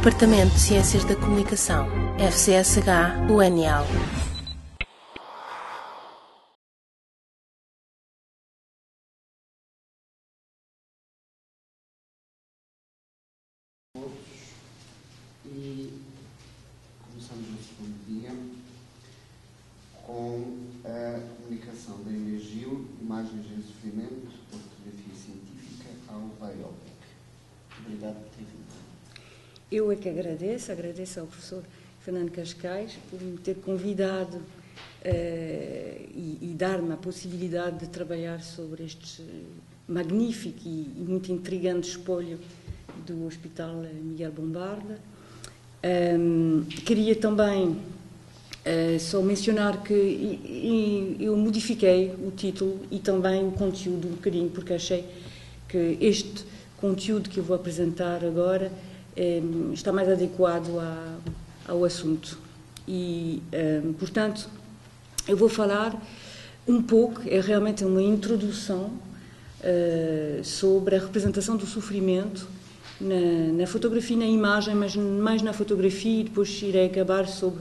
Departamento de Ciências da Comunicação, FCSH, UNL. E começamos o segundo dia com a comunicação da EMEGIL, Imagens em Sofrimento, Ortografia Científica, ao Biopic. Obrigado por ter vindo. Eu é que agradeço ao professor Fernando Cascais por me ter convidado e dar-me a possibilidade de trabalhar sobre este magnífico e muito intrigante espólio do Hospital Miguel Bombarda. Queria também só mencionar que eu modifiquei o título e também o conteúdo um bocadinho, porque achei que este conteúdo que eu vou apresentar agora está mais adequado ao assunto. E, portanto, eu vou falar um pouco, é realmente uma introdução sobre a representação do sofrimento na fotografia e na imagem, mas mais na fotografia, e depois irei acabar sobre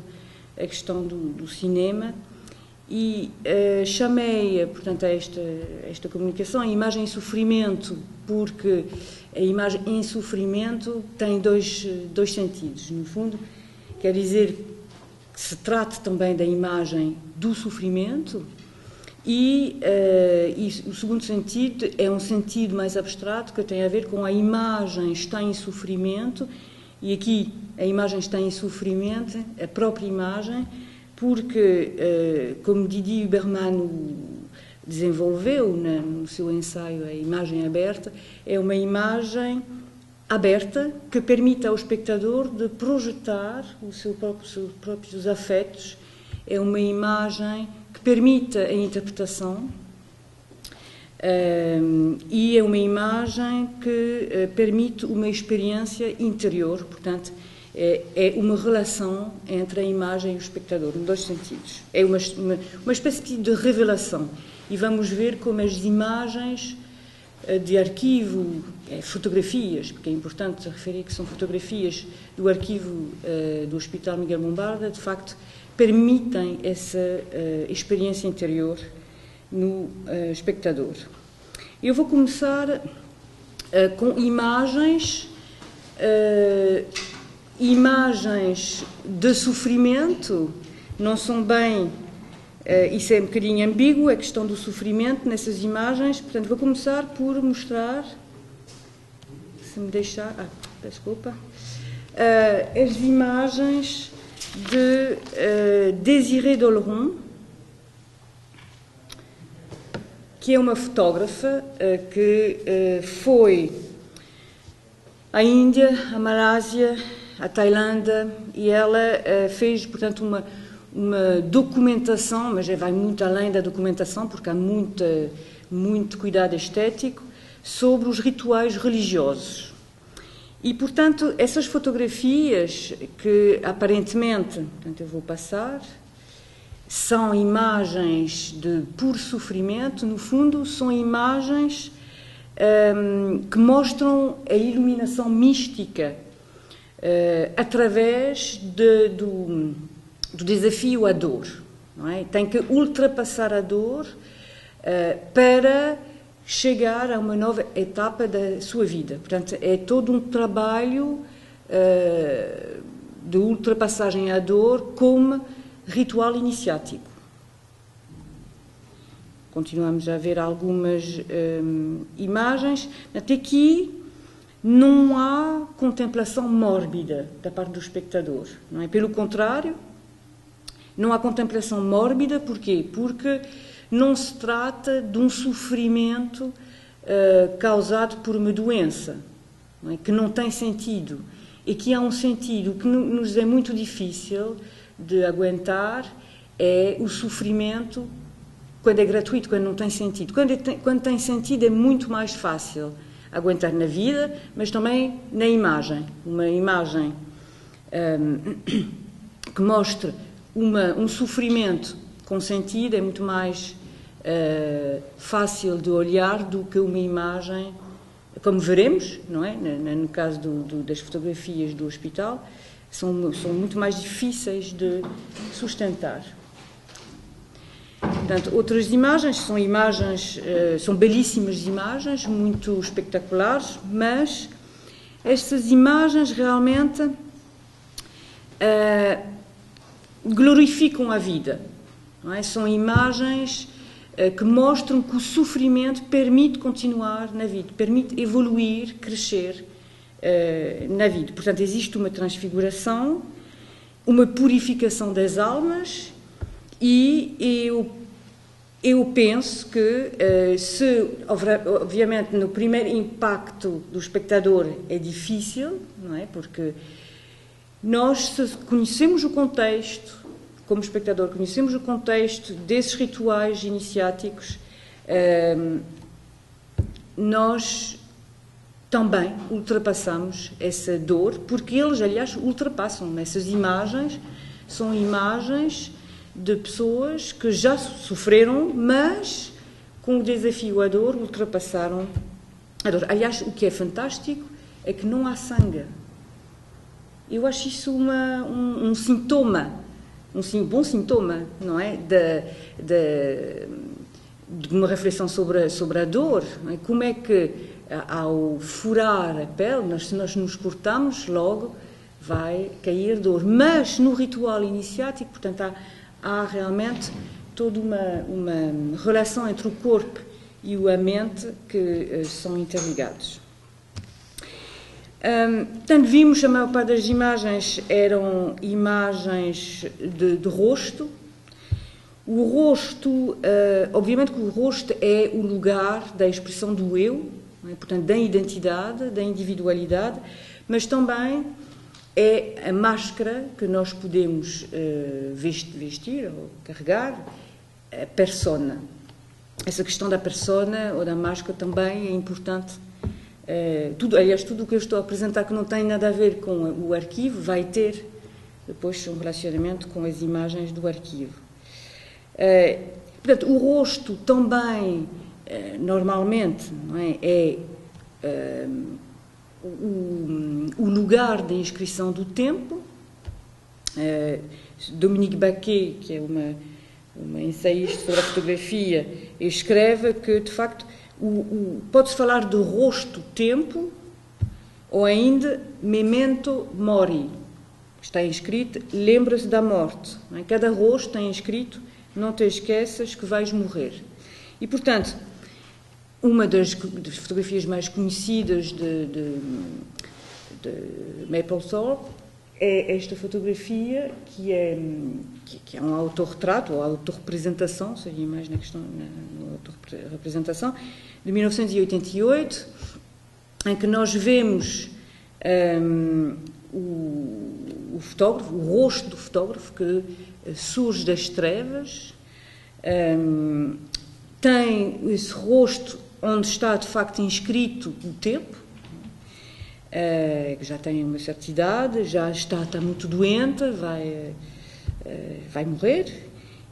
a questão do cinema. E chamei, portanto, a esta comunicação a imagem em sofrimento, porque a imagem em sofrimento tem dois sentidos. No fundo, quer dizer que se trata também da imagem do sofrimento e o segundo sentido é um sentido mais abstrato que tem a ver com a imagem está em sofrimento, e aqui a imagem está em sofrimento, a própria imagem, porque, como Didier Huberman desenvolveu no seu ensaio A Imagem Aberta, é uma imagem aberta que permite ao espectador de projetar os seus próprios afetos. É uma imagem que permite a interpretação e é uma imagem que permite uma experiência interior, portanto, é uma relação entre a imagem e o espectador, em dois sentidos. É uma espécie de revelação. E vamos ver como as imagens de arquivo, fotografias, porque é importante referir que são fotografias do arquivo do Hospital Miguel Bombarda, de facto, permitem essa experiência interior no espectador. Eu vou começar com imagens de sofrimento. Não são bem, isso é um bocadinho ambíguo, a questão do sofrimento nessas imagens. Portanto, vou começar por mostrar, se me deixar, desculpa, as imagens de Désirée Dolleron, que é uma fotógrafa que foi à Índia, à Malásia, à Tailândia, e ela fez, portanto, uma documentação, mas vai muito além da documentação, porque há muito cuidado estético, sobre os rituais religiosos. E, portanto, essas fotografias que, aparentemente, portanto, eu vou passar, são imagens de puro sofrimento, no fundo, são imagens que mostram a iluminação mística através do desafio à dor. Não é? Tem que ultrapassar a dor para chegar a uma nova etapa da sua vida. Portanto, é todo um trabalho de ultrapassagem à dor como ritual iniciático. Continuamos a ver algumas imagens. Até aqui não há contemplação mórbida da parte do espectador. Não é? Pelo contrário, não há contemplação mórbida. Porquê? Porque não se trata de um sofrimento causado por uma doença, não é? Que não tem sentido. E que há um sentido que nos é muito difícil de aguentar, é o sofrimento quando é gratuito, quando não tem sentido. Quando tem sentido é muito mais fácil aguentar na vida, mas também na imagem. Uma imagem que mostre um sofrimento com sentido é muito mais fácil de olhar do que uma imagem como veremos, não é? No caso das fotografias do hospital, são muito mais difíceis de sustentar. Portanto, outras imagens, são belíssimas imagens, muito espetaculares, mas estas imagens realmente glorificam a vida. Não é? São imagens que mostram que o sofrimento permite continuar na vida, permite evoluir, crescer na vida. Portanto, existe uma transfiguração, uma purificação das almas, e eu penso que, obviamente, no primeiro impacto do espectador é difícil, não é? Porque nós, se conhecemos o contexto, como espectador, conhecemos o contexto desses rituais iniciáticos, nós também ultrapassamos essa dor, porque eles, aliás, ultrapassam. Essas imagens são imagens de pessoas que já sofreram, mas com o desafio à dor ultrapassaram a dor. Aliás, o que é fantástico é que não há sangue. Eu acho isso um sintoma, bom sintoma, não é? De uma reflexão sobre a dor. Não é? Como é que, ao furar a pele, se nós nos cortamos, logo vai cair dor. Mas no ritual iniciático, portanto, há realmente toda uma relação entre o corpo e a mente que são interligados. Portanto, vimos, a maior parte das imagens eram imagens de rosto. O rosto, obviamente que o rosto é o lugar da expressão do eu, não é? Portanto, da identidade, da individualidade, mas também é a máscara que nós podemos vestir ou carregar, a persona. Essa questão da persona ou da máscara também é importante. Aliás, tudo o que eu estou a apresentar que não tem nada a ver com o arquivo vai ter depois um relacionamento com as imagens do arquivo. Portanto, o rosto também, normalmente, não é o lugar da inscrição do tempo. Dominique Baquet, que é uma ensaísta sobre a fotografia, escreve que, de facto, pode-se falar de rosto-tempo ou ainda memento mori. Está escrito, lembra-se da morte. Não é? Cada rosto tem escrito, não te esqueças que vais morrer. E, portanto, uma das fotografias mais conhecidas de Mapplethorpe é esta fotografia, que é um autorretrato, ou autorrepresentação, seria mais na questão da autorrepresentação, de 1988, em que nós vemos o fotógrafo, o rosto do fotógrafo, que surge das trevas, tem esse rosto onde está, de facto, inscrito o tempo, que já tem uma certa idade, já está muito doente, vai morrer,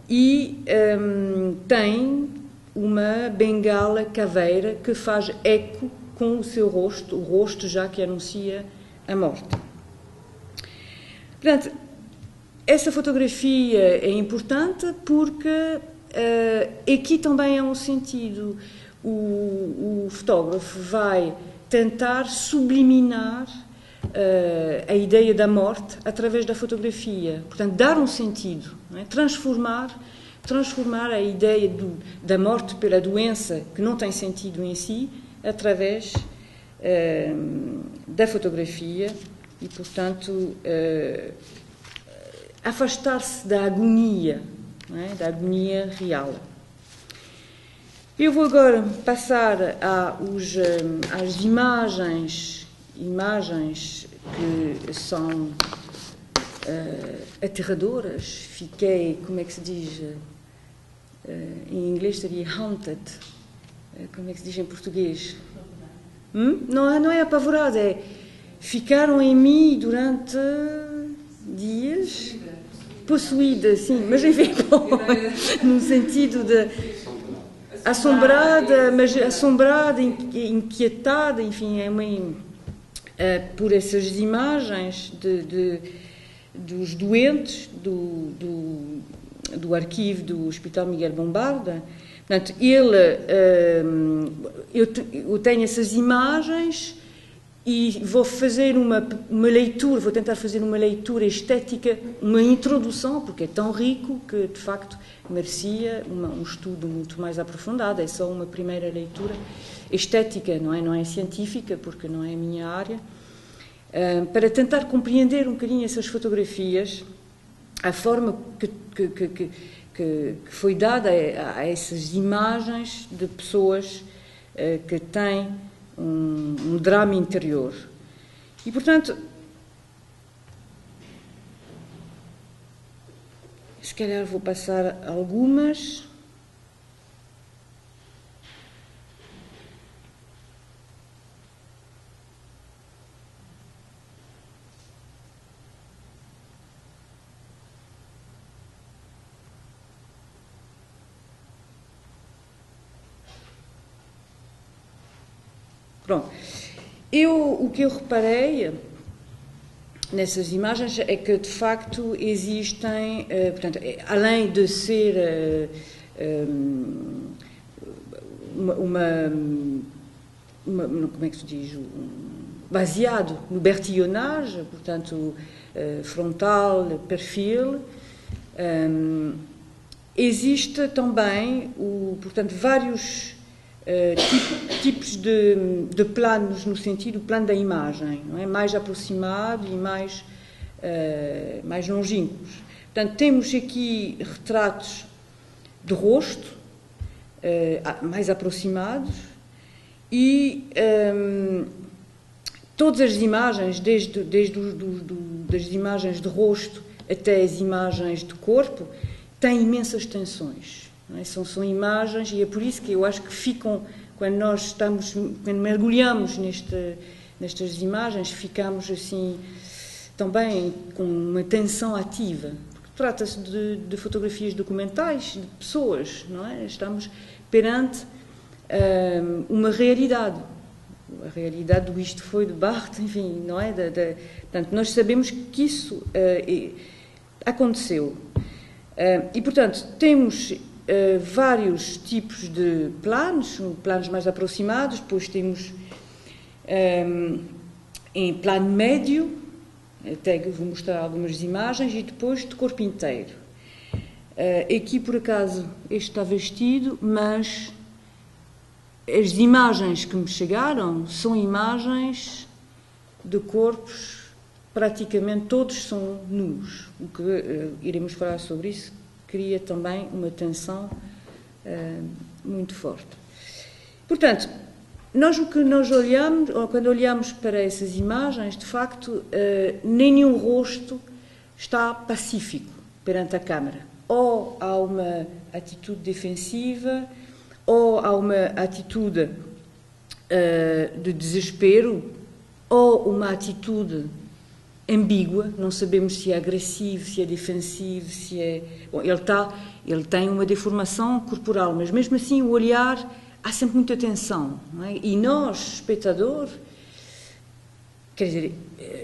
e tem uma bengala caveira que faz eco com o seu rosto, o rosto já que anuncia a morte. Portanto, essa fotografia é importante porque aqui também há um sentido. O fotógrafo vai tentar subliminar a ideia da morte através da fotografia. Portanto, dar um sentido, não é? Transformar a ideia da morte pela doença, que não tem sentido em si, através da fotografia e, portanto, afastar-se da agonia, não é? Da agonia real. Eu vou agora passar às imagens que são aterradoras. Fiquei, como é que se diz? Em inglês seria haunted. Como é que se diz em português? Não é apavorada, é ficaram em mim durante dias. Possuída, sim, mas enfim, no sentido de assombrada, mas assombrada, inquietada, enfim, por essas imagens dos doentes do arquivo do Hospital Miguel Bombarda. Portanto, eu tenho essas imagens e vou fazer uma leitura, vou tentar fazer uma leitura estética, uma introdução, porque é tão rico que, de facto, merecia um estudo muito mais aprofundado. É só uma primeira leitura estética, não é científica, porque não é a minha área, para tentar compreender um bocadinho essas fotografias, a forma que foi dada a essas imagens de pessoas que têm um drama interior. E, portanto, se calhar vou passar algumas. Pronto. O que eu reparei nessas imagens é que, de facto, existem, portanto, além de ser como é que se diz, baseado no Bertillonage, portanto, frontal, perfil, existe também, portanto, vários tipos de planos, no sentido plano da imagem, não é? Mais aproximado e mais longínquos. Portanto, temos aqui retratos de rosto mais aproximados e todas as imagens, desde das imagens de rosto até as imagens de corpo, têm imensas tensões. Não é? São imagens, e é por isso que eu acho que ficam, quando mergulhamos nestas imagens, ficamos assim também com uma tensão ativa, porque trata-se de fotografias documentais de pessoas, não é? Estamos perante uma realidade, a realidade do isto foi de Barthes, enfim, não é? Portanto, nós sabemos que isso aconteceu. E, portanto, temos vários tipos de planos mais aproximados, depois temos em plano médio, até que vou mostrar algumas imagens, e depois de corpo inteiro. Aqui, por acaso, este está vestido, mas as imagens que me chegaram são imagens de corpos, praticamente todos são nus, o que iremos falar sobre isso. Cria também uma tensão muito forte. Portanto, o que nós olhamos, ou quando olhamos para essas imagens, de facto, nenhum rosto está pacífico perante a câmara. Ou há uma atitude defensiva, ou há uma atitude de desespero, ou uma atitude ambígua, não sabemos se é agressivo, se é defensivo, se é... Bom, ele tem uma deformação corporal, mas mesmo assim o olhar, há sempre muita tensão, não é? E nós, espectador, quer dizer,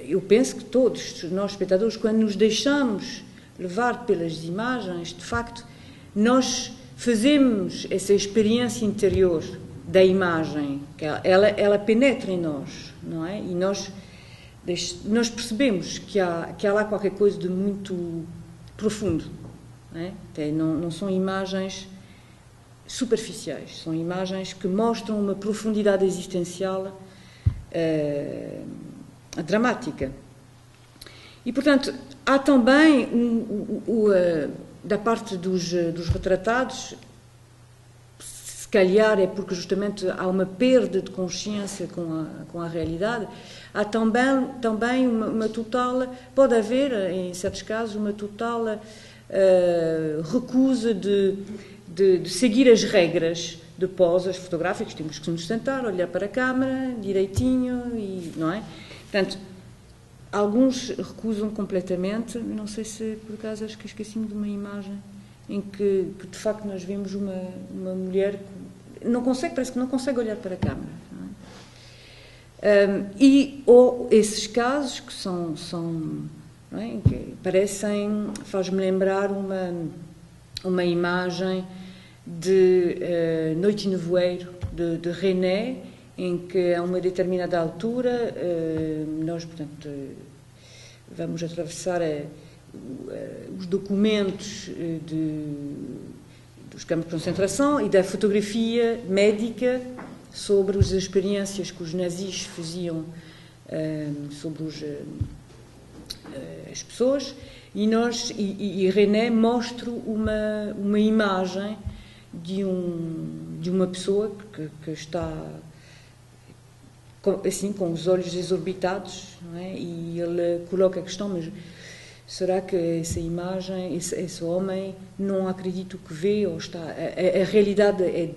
eu penso que todos nós, espectadores, quando nos deixamos levar pelas imagens, de facto, nós fazemos essa experiência interior da imagem, que ela penetra em nós, não é? E nós percebemos que há lá qualquer coisa de muito profundo, não é? Não são imagens superficiais, são imagens que mostram uma profundidade existencial dramática. E, portanto, há também, da parte dos retratados, se calhar é porque justamente há uma perda de consciência com a realidade, há também uma total, pode haver, em certos casos, uma total recusa de seguir as regras de poses fotográficas. Temos que nos sentar, olhar para a câmara direitinho, não é? Portanto, alguns recusam completamente. Não sei se, por acaso, acho que esqueci-me de uma imagem em que de facto, nós vemos uma mulher parece que não consegue olhar para a câmara. Não é? Ou esses casos que são não é? Que parecem, faz-me lembrar uma imagem de Noite e Nevoeiro, de René, em que a uma determinada altura nós, portanto, vamos atravessar os documentos dos campos de concentração e da fotografia médica sobre as experiências que os nazis faziam sobre as pessoas, e René mostra uma imagem de uma pessoa que está assim, com os olhos desorbitados, não é? E ele coloca a questão, mas será que essa imagem, esse homem não acredita o que vê, ou está... A realidade é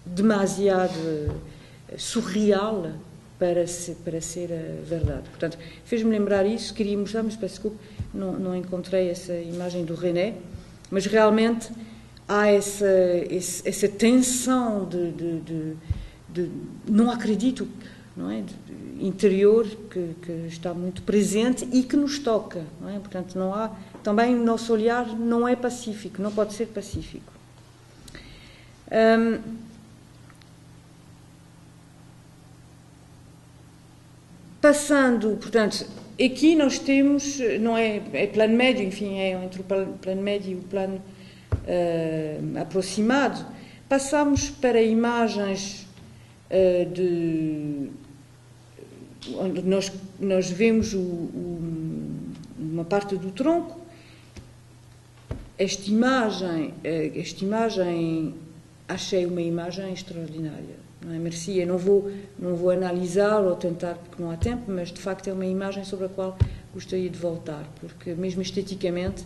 demasiado surreal para ser a verdade. Portanto, fez-me lembrar isso, queria mostrar, mas peço desculpa, não encontrei essa imagem do René, mas realmente há essa tensão de não acredito, não é? Interior que está muito presente e que nos toca, não é? Portanto, não há, também o nosso olhar não é pacífico, não pode ser pacífico. Passando, portanto, aqui nós temos, não é plano médio, enfim, é entre o plano médio e o plano aproximado. Passamos para imagens onde nós vemos uma parte do tronco. Esta imagem achei uma imagem extraordinária, não é? Merecia, não vou analisar ou tentar, porque não há tempo, mas de facto é uma imagem sobre a qual gostaria de voltar, porque mesmo esteticamente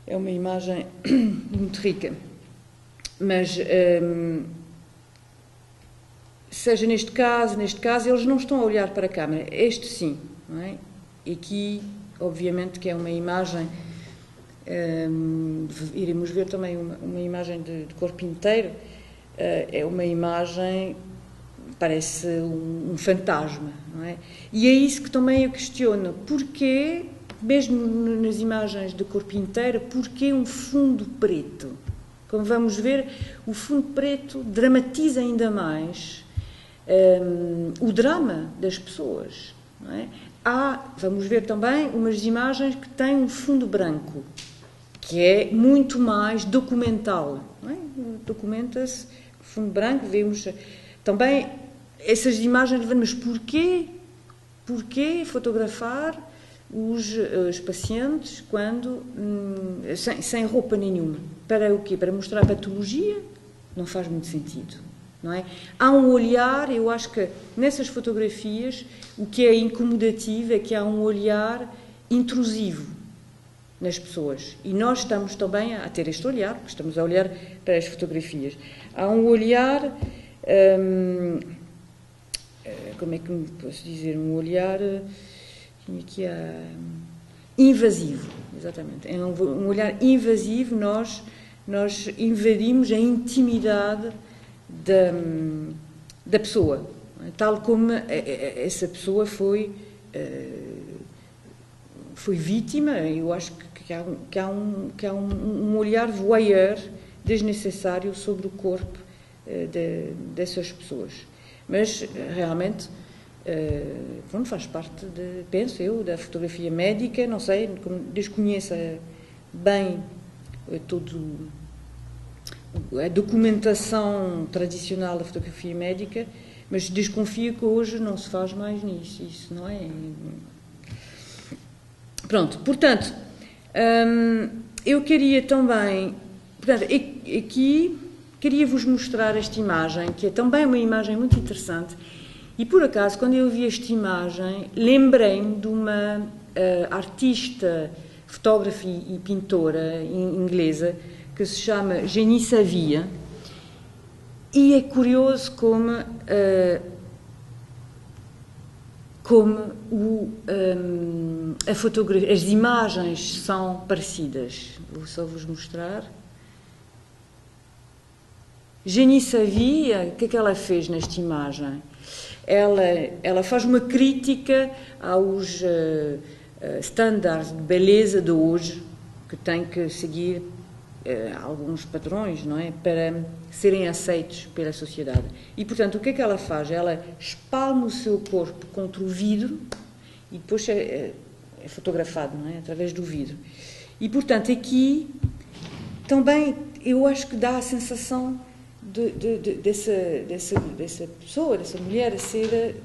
é uma imagem muito rica. Mas seja neste caso, eles não estão a olhar para a câmara. Este sim, não é? E aqui, obviamente, que é uma imagem, iremos ver também uma imagem de corpo inteiro, é uma imagem, parece um fantasma, não é? E é isso que também eu questiono. Porquê, mesmo nas imagens de corpo inteiro, porquê um fundo preto? Como vamos ver, o fundo preto dramatiza ainda mais o drama das pessoas, não é? Vamos ver também umas imagens que têm um fundo branco, que é muito mais documental, não é? Documenta-se o fundo branco, vemos também essas imagens, mas porquê fotografar os pacientes quando sem roupa nenhuma? Para o quê? Para mostrar a patologia? Não faz muito sentido, não é? Há um olhar, eu acho que nessas fotografias o que é incomodativo é que há um olhar intrusivo nas pessoas, e nós estamos também a ter este olhar, porque estamos a olhar para as fotografias. Há um olhar, como é que me posso dizer, um olhar que é invasivo, exatamente, é um olhar invasivo. Nós invadimos a intimidade da pessoa, tal como essa pessoa foi vítima. Eu acho que há um olhar voyeur desnecessário sobre o corpo dessas pessoas. Mas, realmente, faz parte, penso eu, da fotografia médica. Não sei, desconheço bem a documentação tradicional da fotografia médica, mas desconfio que hoje não se faz mais nisso. Isso não é... Pronto, portanto, eu queria também... Portanto, aqui queria-vos mostrar esta imagem, que é também uma imagem muito interessante, e por acaso, quando eu vi esta imagem, lembrei-me de uma artista, fotógrafa e pintora inglesa, que se chama Jenny Savia, e é curioso como a fotografia, as imagens são parecidas. Vou só vos mostrar. Jenny Savy, o que é que ela fez nesta imagem? Ela faz uma crítica aos estándares de beleza de hoje, que tem que seguir alguns padrões, não é? Para serem aceitos pela sociedade. E, portanto, o que é que ela faz? Ela espalma o seu corpo contra o vidro e depois é fotografado, não é? Através do vidro. E, portanto, aqui também eu acho que dá a sensação dessa pessoa, dessa mulher,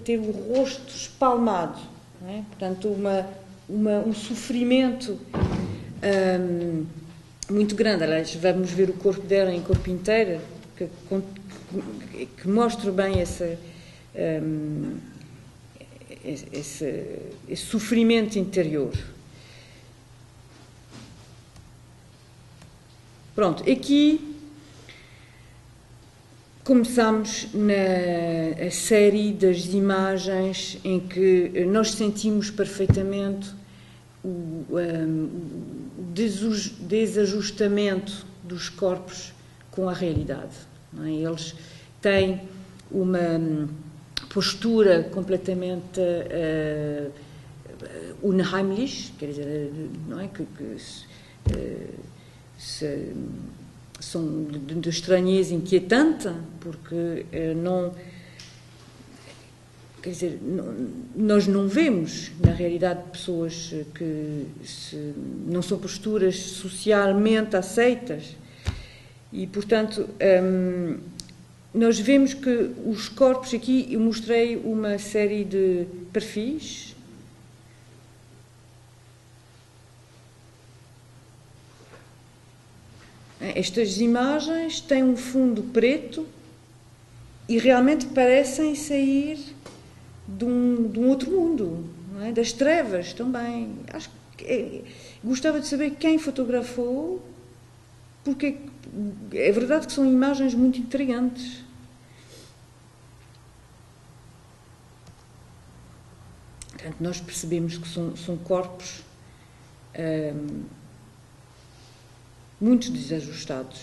ter o rosto espalmado, não é? Portanto, um sofrimento muito grande. Aliás, vamos ver o corpo dela em corpo inteiro, que mostra bem esse sofrimento interior. Pronto, aqui começamos na série das imagens em que nós sentimos perfeitamente o desajustamento dos corpos com a realidade. Não é? Eles têm uma postura completamente unheimlich, quer dizer, não é? São de estranheza inquietante, porque não, quer dizer, nós não vemos, na realidade, pessoas que não são posturas socialmente aceitas. E, portanto, nós vemos que os corpos aqui, eu mostrei uma série de perfis. Estas imagens têm um fundo preto e realmente parecem sair de um outro mundo, não é? Das trevas também. Acho que gostava de saber quem fotografou, porque é verdade que são imagens muito intrigantes. Portanto, nós percebemos que são corpos muito desajustados,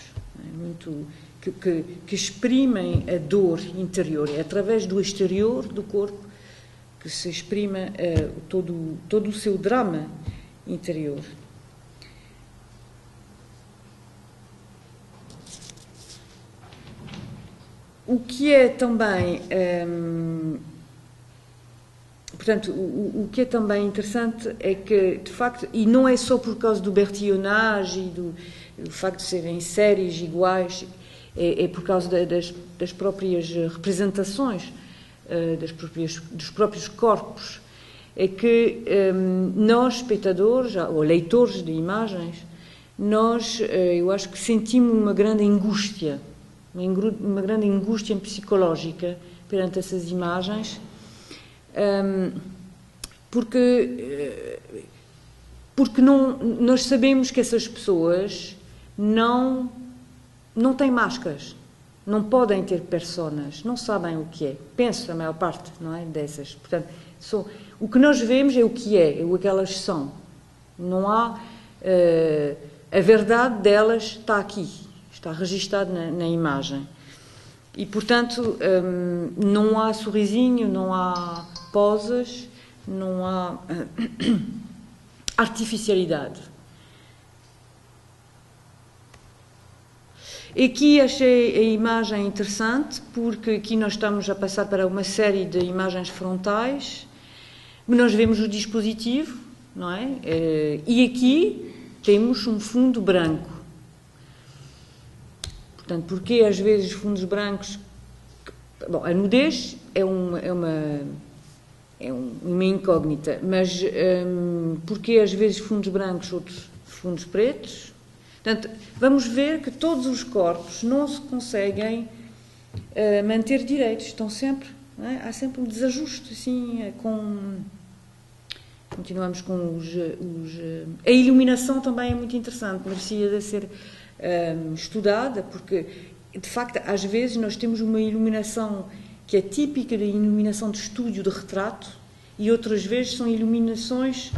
muito, que exprimem a dor interior. É através do exterior do corpo que se exprime todo o seu drama interior. O que é também, portanto, o que é também interessante é que, de facto, e não é só por causa do bertillonage e do facto de serem séries iguais, é por causa das próprias representações, dos próprios corpos, é que nós, espectadores ou leitores de imagens, eu acho que sentimos uma grande angústia psicológica perante essas imagens, porque nós sabemos que essas pessoas não têm máscaras, não podem ter personas, não sabem o que é. Penso a maior parte, não é, dessas. Portanto, o que nós vemos é o que o que elas são. Não há a verdade delas está aqui, está registada na imagem. E, portanto, não há sorrisinho, não há poses, não há artificialidade. Aqui achei a imagem interessante, porque aqui nós estamos a passar para uma série de imagens frontais, nós vemos o dispositivo, não é? E aqui temos um fundo branco. Portanto, porque às vezes fundos brancos... Bom, a nudez é uma incógnita, mas porque às vezes fundos brancos, outros fundos pretos? Portanto, vamos ver que todos os corpos não se conseguem manter direitos, estão sempre... Não é? Há sempre um desajuste, assim, continuamos com a iluminação também é muito interessante, merecia de ser estudada, porque, de facto, às vezes nós temos uma iluminação que é típica da iluminação de estúdio de retrato e outras vezes são iluminações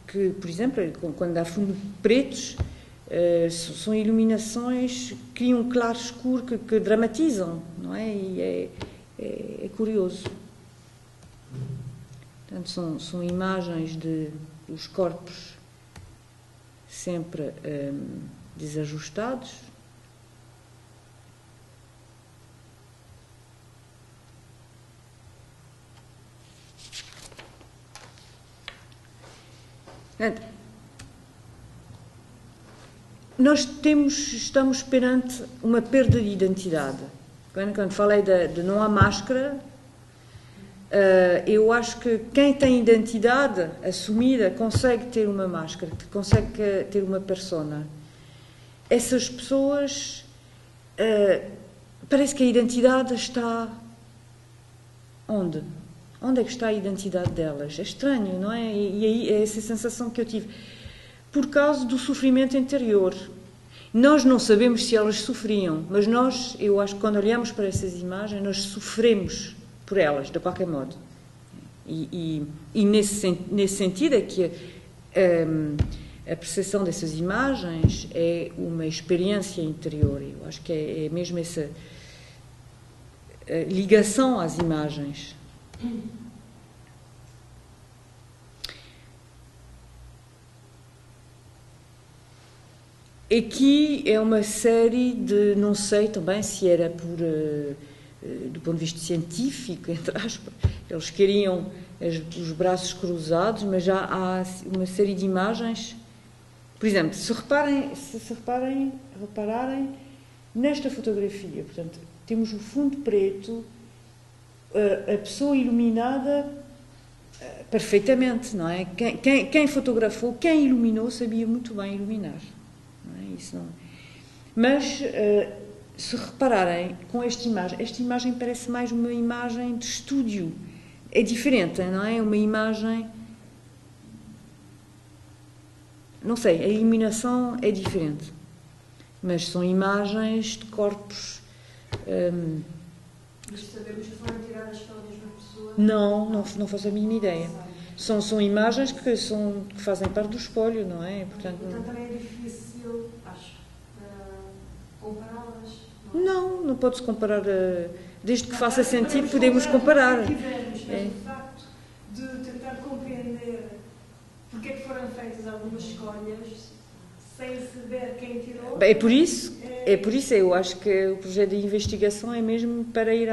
que, por exemplo, quando há fundos pretos, São iluminações que criam um claro-escuro que dramatizam, não é? E é curioso. Portanto, são imagens dos corpos sempre desajustados. Portanto, nós estamos perante uma perda de identidade. Quando falei de não há máscara, eu acho que quem tem identidade assumida consegue ter uma máscara, consegue ter uma persona. Essas pessoas, parece que a identidade está onde? Onde é que está a identidade delas? É estranho, não é? E aí é essa sensação que eu tive. Por causa do sofrimento interior. Nós não sabemos se elas sofriam, mas eu acho que quando olhamos para essas imagens, nós sofremos por elas, de qualquer modo. E nesse sentido é que a percepção dessas imagens é uma experiência interior. Eu acho que é mesmo essa ligação às imagens. Aqui é uma série de, não sei também se era do ponto de vista científico, entre aspas, eles queriam os braços cruzados, mas já há uma série de imagens. Por exemplo, se repararem nesta fotografia, portanto, temos o fundo preto, a pessoa iluminada perfeitamente, não é? Quem fotografou, quem iluminou, sabia muito bem iluminar. Não é? Isso não. Mas, se repararem com esta imagem parece mais uma imagem de estúdio. É diferente, não é? Uma imagem... Não sei, a iluminação é diferente. Mas são imagens de corpos... Mas sabemos que foram tiradas pela mesma pessoa? Não faço a mínima ideia. São imagens que fazem parte do espólio, não é? Portanto também é difícil, acho, compará-las. Não pode-se comparar. Desde que faça sentido, podemos comparar. O facto de tentar compreender porque é que foram feitas algumas escolhas sem saber quem tirou. É por isso, eu acho que o projeto de investigação é mesmo para ir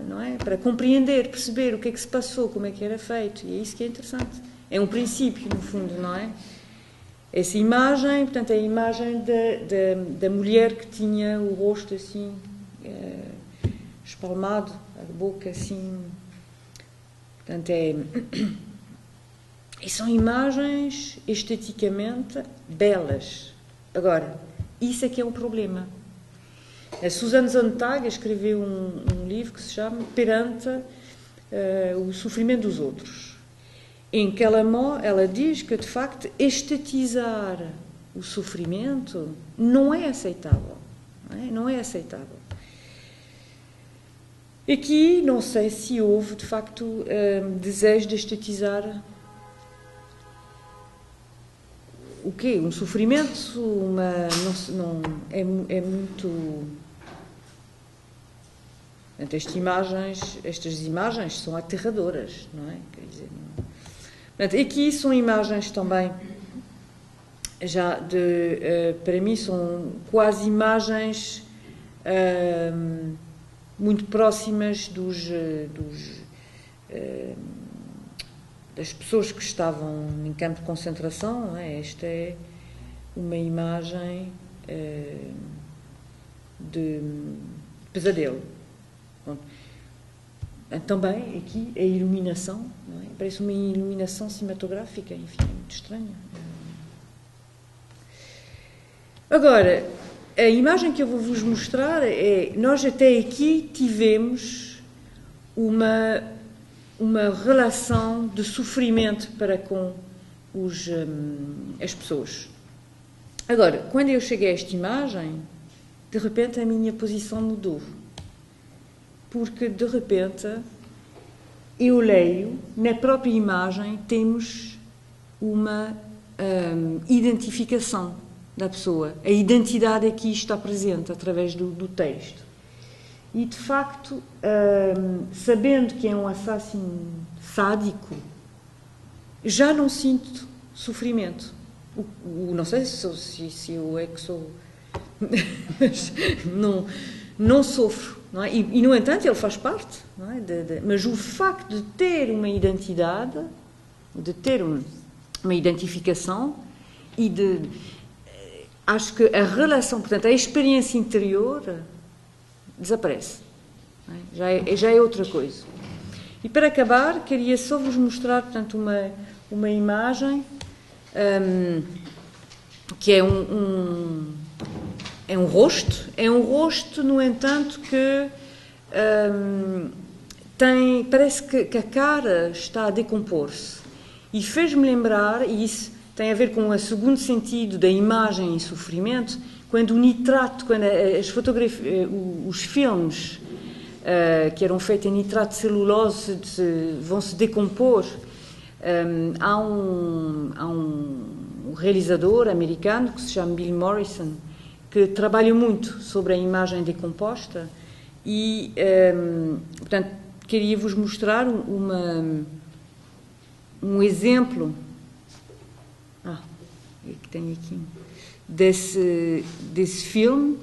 não é? Para compreender, perceber o que é que se passou, como é que era feito, e é isso que é interessante. É um princípio, no fundo, não é? Essa imagem, portanto, é a imagem da mulher que tinha o rosto assim, espalmado, a boca assim. Portanto, e são imagens esteticamente belas. Agora, isso é que é um problema. A Suzanne Sontag escreveu um livro que se chama Perante o Sofrimento dos Outros, em que ela diz que, de facto, estetizar o sofrimento não é aceitável. Não é aceitável. Aqui, não sei se houve, de facto, desejo de estetizar o quê? Um sofrimento, é muito... Estas imagens são aterradoras, não é? Quer dizer, portanto, aqui são imagens também, para mim, são quase imagens muito próximas das pessoas que estavam em campo de concentração, não é? Esta é uma imagem de pesadelo. Bom, também aqui a iluminação, não é? Parece uma iluminação cinematográfica, enfim, é muito estranha. Agora, a imagem que eu vou vos mostrar nós até aqui tivemos uma relação de sofrimento para com as pessoas. Agora, quando eu cheguei a esta imagem, de repente a minha posição mudou. Porque, de repente, eu leio, na própria imagem temos uma identificação, da pessoa. A identidade aqui está presente através do texto. E, de facto, sabendo que é um assassino sádico, já não sinto sofrimento. Não sei se eu é que sou... mas não sofro. Não é? E, no entanto, ele faz parte. Não é? Mas o facto de ter uma identidade, de ter uma identificação e de... Acho que a relação, portanto, a experiência interior desaparece. Não é? Já é outra coisa. E para acabar, queria só vos mostrar, portanto, uma imagem que é um rosto. É um rosto, no entanto, que parece que a cara está a decompor-se. E fez-me lembrar, e isso tem a ver com o segundo sentido da imagem em sofrimento, quando o nitrato, quando as fotografias, os filmes que eram feitos em nitrato de celulose vão se decompor. Há um realizador americano que se chama Bill Morrison, que trabalha muito sobre a imagem decomposta e, portanto, queria-vos mostrar um exemplo que tenho aqui desse filme.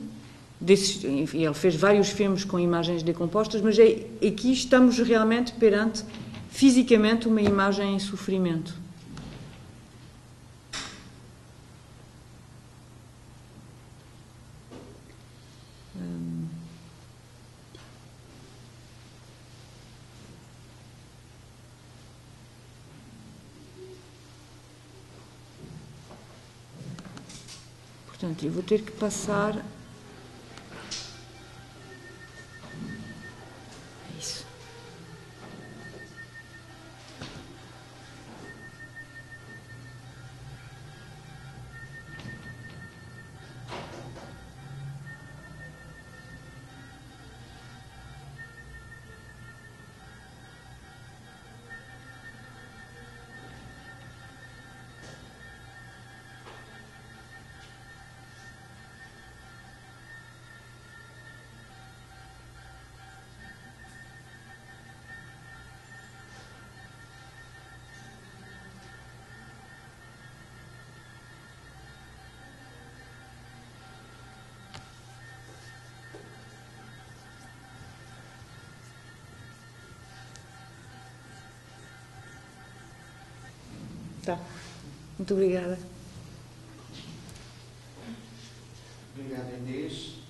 Ele fez vários filmes com imagens decompostas, mas aqui estamos realmente perante, fisicamente, uma imagem em sofrimento. Portanto, eu vou ter que passar... Isso. Tá. Muito obrigada. Obrigado, Inês.